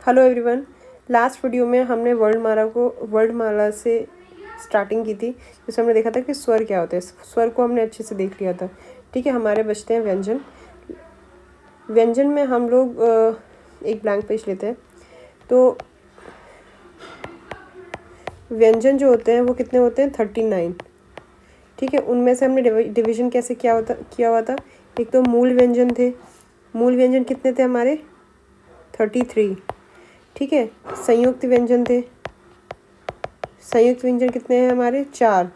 Hello everyone. Last video में हमने वर्णमाला से स्टार्टिंग की थी, जिसमें हमने देखा था कि स्वर क्या होते हैं। स्वर को हमने अच्छे से देख लिया था। ठीक है, हमारे बचते हैं व्यंजन। व्यंजन में हम लोग एक ब्लैंक पेज लेते हैं। तो व्यंजन जो होते हैं वो कितने होते हैं? 39। ठीक है, उनमें से हमने डिवीजन कैसे किया हुआ था। एक तो मूल व्यंजन थे। मूल व्यंजन कितने थे हमारे? 33। ठीक है, संयुक्त व्यंजन थे। संयुक्त व्यंजन कितने हैं हमारे? 4।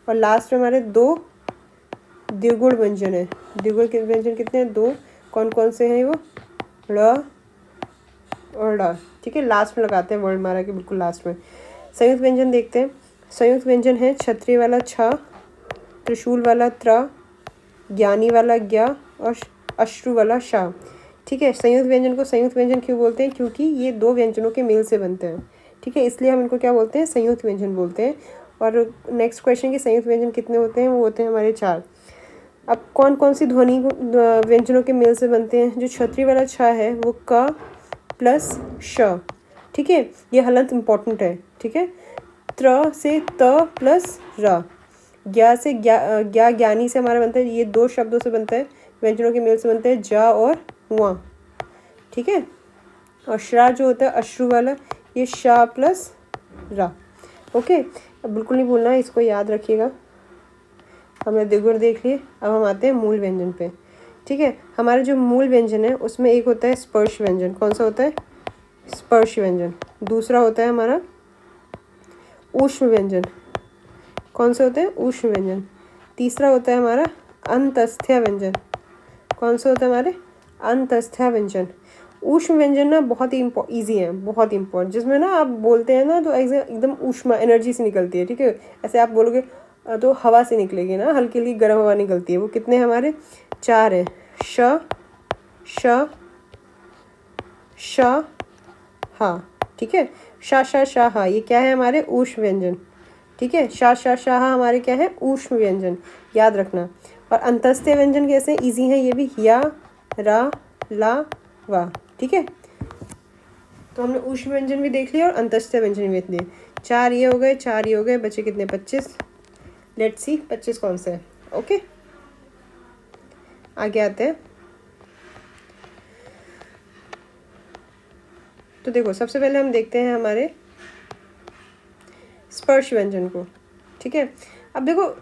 और लास्ट में हमारे 2 द्विगुण व्यंजन है। द्विगुण के व्यंजन कितने हैं? 2। कौन कौन से हैं वो? ड़ और ड़। ठीक है, लास्ट में लगाते हैं वर्णमाला के बिल्कुल लास्ट में। संयुक्त व्यंजन देखते हैं। संयुक्त व्यंजन है छतरी वाला छ, त्रिशूल वाला त्र, ज्ञानी वाला ज्ञ और अश्रु वाला शा। ठीक है, संयुक्त व्यंजन को संयुक्त व्यंजन क्यों बोलते हैं? क्योंकि ये 2 व्यंजनों के मेल से बनते हैं। ठीक है, इसलिए हम इनको क्या बोलते हैं? संयुक्त व्यंजन बोलते हैं। और नेक्स्ट क्वेश्चन की संयुक्त व्यंजन कितने होते हैं? वो होते हैं हमारे 4। अब कौन कौन सी ध्वनि व्यंजनों के मेल से बनते हैं? जो छतरी वाला छ है वो क प्लस श। ठीक है, ये हलंत इम्पॉर्टेंट है। ठीक है, त्र से त प्लस र। ज्ञा से ज्ञानी से हमारा बनता है, ये 2 शब्दों से बनता है, व्यंजनों के मेल से बनते हैं, जा और वा। ठीक है, और श्रा जो होता है अश्रु वाला, ये शा प्लस रा। ओके, अब बिल्कुल नहीं भूलना है, इसको याद रखिएगा। हमने द्विगुण देख लिए, अब हम आते हैं मूल व्यंजन पे। ठीक है, हमारे जो मूल व्यंजन है उसमें एक होता है स्पर्श व्यंजन। कौन सा होता है? स्पर्श व्यंजन। दूसरा होता है हमारा ऊष्म व्यंजन। कौन से होते हैं? ऊष्म व्यंजन। तीसरा होता है हमारा अंतस्थ्य व्यंजन। कौन सा होता है हमारे? अंतस्थ्य व्यंजन। ऊष्म व्यंजन ना बहुत ही ईजी है, बहुत इम्पोर्टेंट, जिसमें ना आप बोलते हैं ना तो एकदम ऊष्मा एनर्जी से निकलती है। ठीक है, ऐसे आप बोलोगे तो हवा से निकलेगी ना, हल्की हल्की गर्म हवा निकलती है। वो कितने हमारे? 4 है। श श श हा। ठीक है, शा शा शा हा, ये क्या है हमारे? ऊष्म व्यंजन। ठीक है, शा शा शा हा हमारे क्या है? ऊष्म व्यंजन, याद रखना। और अंतस्थ्य व्यंजन कैसे? इजी है ये भी, या रा ला वा। ठीक है, तो हमने ऊष्म व्यंजन भी देख लिया और अंतस्थ्य व्यंजन भी देख लिए। 4 ये हो गए, 4 ये हो गए, बचे कितने? 25। लेट्स सी 25 कौन से है। ओके, आगे आते हैं। तो देखो, सबसे पहले हम देखते हैं हमारे स्पर्श व्यंजन को। ठीक है, अब देखो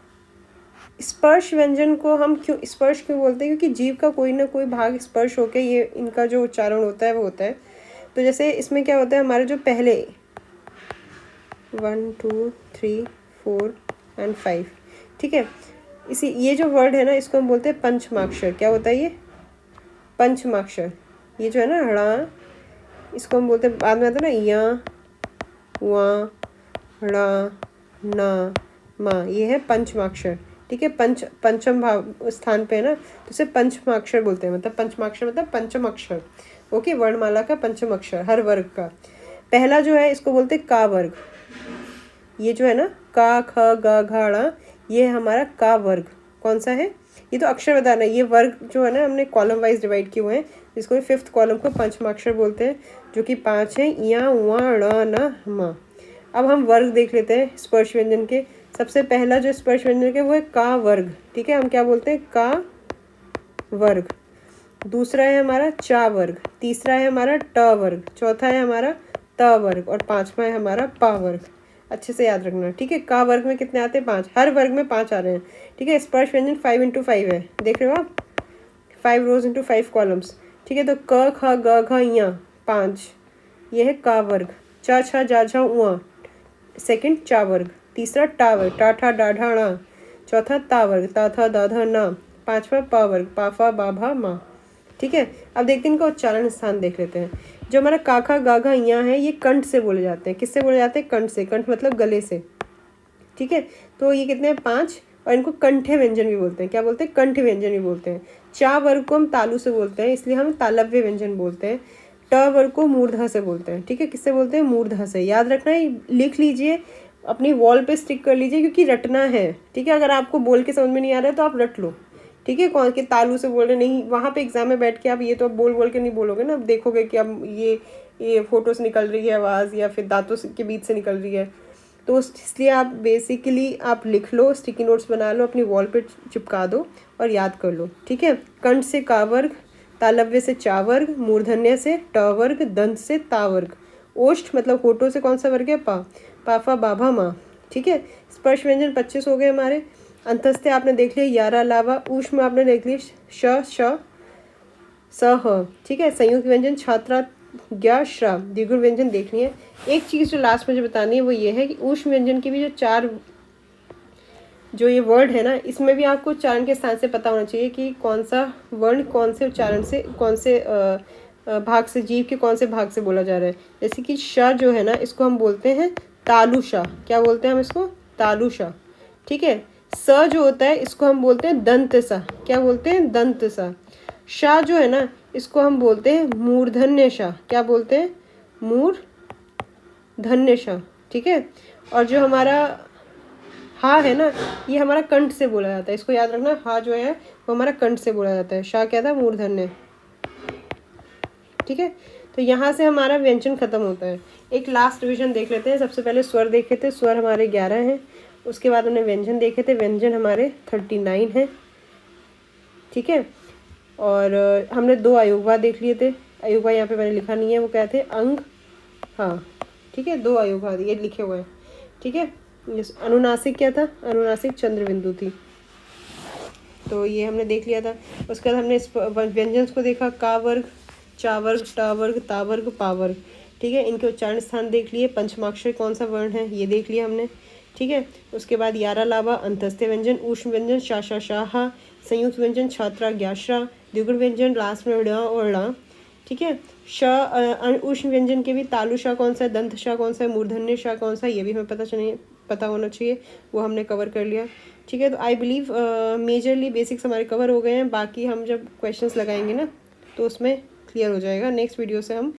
स्पर्श व्यंजन को हम स्पर्श क्यों बोलते हैं? क्योंकि जीव का कोई ना कोई भाग स्पर्श होकर ये इनका जो उच्चारण होता है वो होता है। तो जैसे इसमें क्या होता है, हमारे जो पहले 1 2 3 4 एंड 5, ठीक है, ये जो वर्ड है ना, इसको हम बोलते हैं पंचमाक्षर। क्या होता है ये? पंचमाक्षर। ये जो है ना ड़ा, इसको हम बोलते हैं, बाद में आता है ना या वा ड़ा ना मा, ये है पंचमाक्षर। ठीक है, पंचम भाव स्थान पे है ना, तो इसे पंचमाक्षर बोलते हैं। मतलब पंचमाक्षर मतलब पंचम अक्षर। ओके, वर्णमाला का पंचम अक्षर हर वर्ग का। पहला जो है इसको बोलते हैं का वर्ग। ये जो है ना का ख ग घ ड़, ये है हमारा का वर्ग। कौन सा है? ये तो अक्षर बताना है। ये वर्ग जो है ना हमने कॉलम वाइज डिवाइड किए हुए हैं, जिसको 5th कॉलम को पंचमाक्षर बोलते हैं, जो कि 5 है, या वा ड़ न म। अब हम वर्ग देख लेते हैं स्पर्श व्यंजन के। सबसे पहला जो स्पर्श व्यंजन के वो है का वर्ग। ठीक है, हम क्या बोलते हैं? का वर्ग। दूसरा है हमारा चा वर्ग। तीसरा है हमारा ट वर्ग। चौथा है हमारा त वर्ग। और 5वां है हमारा पा वर्ग। अच्छे से याद रखना। ठीक है, का वर्ग में कितने आते हैं? 5। हर वर्ग में 5 आ रहे हैं। ठीक है, स्पर्श व्यंजन 5 × 5 है, देख रहे हो आप? 5 रोज × 5 कॉलम्स। ठीक है, तो क ख ग घ ञ 5, ये है का वर्ग। चा छा जा झा उआ, सेकंड चा वर्ग। तीसरा टा वर्ग, टा ठा डा ढा णा। चौथा ता वर्ग, ता था दा धा ना। 5वां पा वर्ग, पा फा बा भा मा। ठीक है, अब देखते हैं इनका उच्चारण स्थान देख लेते हैं। जो हमारा काखा गाघा यहाँ है, ये कंठ से बोले जाते हैं। किससे बोले जाते हैं? कंठ से। कंठ मतलब गले से। ठीक है, तो ये कितने हैं? 5। और इनको कंठे व्यंजन भी बोलते हैं। क्या बोलते हैं? कंठ व्यंजन भी बोलते हैं। चा वर्ग को हम तालु से बोलते हैं, इसलिए हम तालव्य व्यंजन बोलते हैं। ट वर्ग को मूर्धा से बोलते हैं। ठीक है, किससे बोलते हैं? मूर्धा से। याद रखना है, लिख लीजिए, अपनी वॉल पे स्टिक कर लीजिए, क्योंकि रटना है। ठीक है, अगर आपको बोल के समझ में नहीं आ रहा है तो आप रट लो। ठीक है, कौन के तालू से बोल रहे नहीं, वहाँ पे एग्जाम में बैठ के आप ये तो बोल बोल के नहीं बोलोगे ना, अब देखोगे कि अब ये फोटो से निकल रही है आवाज़ या फिर दांतों के बीच से निकल रही है। तो इसलिए आप बेसिकली आप लिख लो, स्टिकी नोट्स बना लो, अपनी वॉल पे चिपका दो और याद कर लो। ठीक है, कंठ से का वर्ग, तालव्य से चा वर्ग, मूर्धन्य से ट वर्ग, दंत से ता वर्ग, ओष्ठ मतलब होठों से कौन सा वर्ग है, पा, पाफा बाभा माँ। ठीक है, स्पर्श व्यंजन 25 हो गए हमारे। अंतस्थे आपने देख लिया 11 अलावा, ऊष्म आपने देख लिया श श स ह। ठीक है, संयुक्त व्यंजन छात्रा ज्ञा श्रा, द्विगुण व्यंजन देखनी है। एक चीज़ जो लास्ट में जो बतानी है वो ये है कि ऊष्म व्यंजन की भी जो 4 जो ये वर्ड है ना, इसमें भी आपको उच्चारण के स्थान से पता होना चाहिए कि कौन सा वर्ण कौन से उच्चारण से, कौन से भाग से, जीव के कौन से भाग से बोला जा रहा है। जैसे कि श जो है ना, इसको हम बोलते हैं तालुषा। क्या बोलते हैं हम इसको, तालुषा। ठीक है, स जो होता है इसको हम बोलते हैं दंत सा। क्या बोलते हैं, दंत सा। शा जो है ना, इसको हम बोलते हैं मूर्धन्य शा। क्या बोलते हैं, मूर्धन्य शा। ठीक है, और जो हमारा हा है ना, ये हमारा कंठ से बोला जाता है, इसको याद रखना। हा जो है वो हमारा कंठ से बोला जाता है। शा क्या था, मूर्धन्य। ठीक है, तो यहाँ से हमारा व्यंजन खत्म होता है। एक लास्ट रिविजन देख लेते हैं। सबसे पहले स्वर देखे थे, स्वर हमारे 11 हैं। उसके बाद हमने व्यंजन देखे थे, व्यंजन हमारे 39 हैं। ठीक है, और हमने 2 अयोगवा देख लिए थे। अयोगवा यहाँ पे मैंने लिखा नहीं है, वो क्या थे, अंग। हाँ ठीक है, 2 अयोगवा ये लिखे हुए हैं। ठीक है, अनुनासिक क्या था, अनुनासिक चंद्र बिंदु थी, तो ये हमने देख लिया था। उसके बाद हमने इस व्यंजन को देखा, का वर्ग, चा वर्ग, टा वर्ग, ता वर्ग, पा वर्ग। ठीक है, इनके उच्चारण स्थान देख लिए। पंचमाक्षर कौन सा वर्ण है ये देख लिया हमने। ठीक है, उसके बाद 11 लावा, अंतस्थ व्यंजन, ऊष्म व्यंजन शा शा शाहा, संयुक्त व्यंजन छात्रा ज्ञाश्रा, द्विगुण व्यंजन लास्ट में ड़ और ला। ठीक है, श ऊष्म व्यंजन के भी तालु शाह कौन सा है, दंत शाह कौन सा है, मूर्धन्य शाह कौन सा है, ये भी हमें पता होना चाहिए, वो हमने कवर कर लिया। ठीक है, तो आई बिलीव मेजरली बेसिक्स हमारे कवर हो गए हैं। बाकी हम जब क्वेश्चंस लगाएंगे ना तो उसमें क्लियर हो जाएगा। नेक्स्ट वीडियो से हम